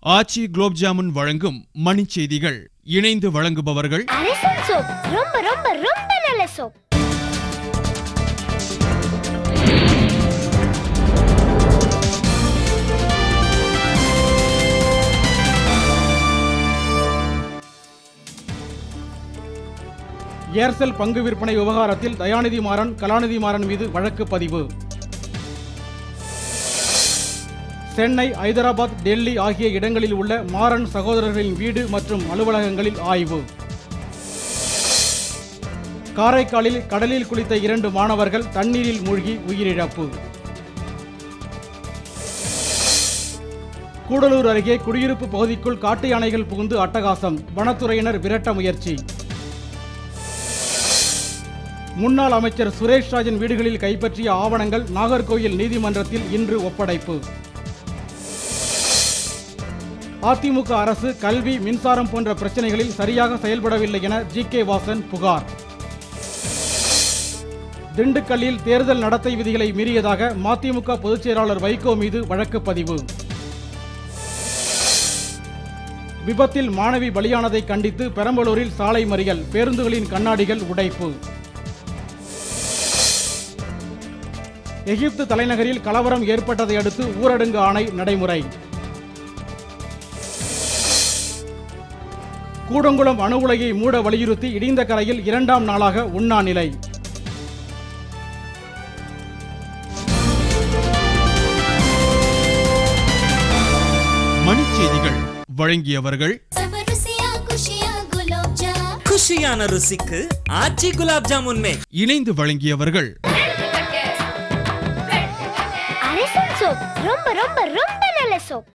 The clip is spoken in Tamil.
ஆச்சி குலோப் ஜாமுன் வழங்கும் மணி செய்திகள். இணைந்து வழங்குபவர்கள் அரசன் சோப். ரொம்ப ரொம்ப ரொம்ப நல்ல சோப். ஏர்செல் பங்கு விற்பனை விவகாரத்தில் தயாநிதி மாறன், கலாநிதி மாறன் மீது வழக்கு பதிவு. சென்னை, ஐதராபாத், டெல்லி ஆகிய இடங்களில் உள்ள மாறன் சகோதரர்களின் வீடு மற்றும் அலுவலகங்களில் ஆய்வு. காரைக்காலில் கடலில் குளித்த 2 மாணவர்கள் தண்ணீரில் மூழ்கி உயிரிழப்பு. கூடலூர் அருகே குடியிருப்பு பகுதிக்குள் காட்டு யானைகள் புகுந்து அட்டகாசம். வனத்துறையினர் விரட்ட முயற்சி. முன்னாள் அமைச்சர் சுரேஷ் ராஜன் வீடுகளில் கைப்பற்றிய ஆவணங்கள் நாகர்கோயில் நீதிமன்றத்தில் இன்று ஒப்படைப்பு. அதிமுக அரசு கல்வி, மின்சாரம் போன்ற பிரச்சனைகளில் சரியாக செயல்படவில்லை என ஜி.கே. வாசன் புகார். திண்டுக்கல்லில் தேர்தல் நடத்தை விதிகளை மீறியதாக மதிமுக பொதுச் செயலாளர் வைகோ மீது வழக்கு பதிவு. விபத்தில் மாணவி பலியானதை கண்டித்து பெரம்பலூரில் சாலை மறியல். பேருந்துகளின் கண்ணாடிகள் உடைப்பு. எகிப்து தலைநகரில் கலவரம் ஏற்பட்டதை அடுத்து ஊரடங்கு ஆணை நடைமுறை. கூடங்குளம் அணு உலையை மூட வலியுறுத்தி இடிந்த கரையில் 2ஆம் நாளாக உண்ணாநிலை. மணி செய்திகள் வழங்கியவர்கள் குஷியான ருசிக்கு ஆச்சி குலாப் ஜாமுன். இணைந்து வழங்கியவர்கள் அரசன் சோப். ரொம்ப ரொம்ப ரொம்ப நல்ல சோப்.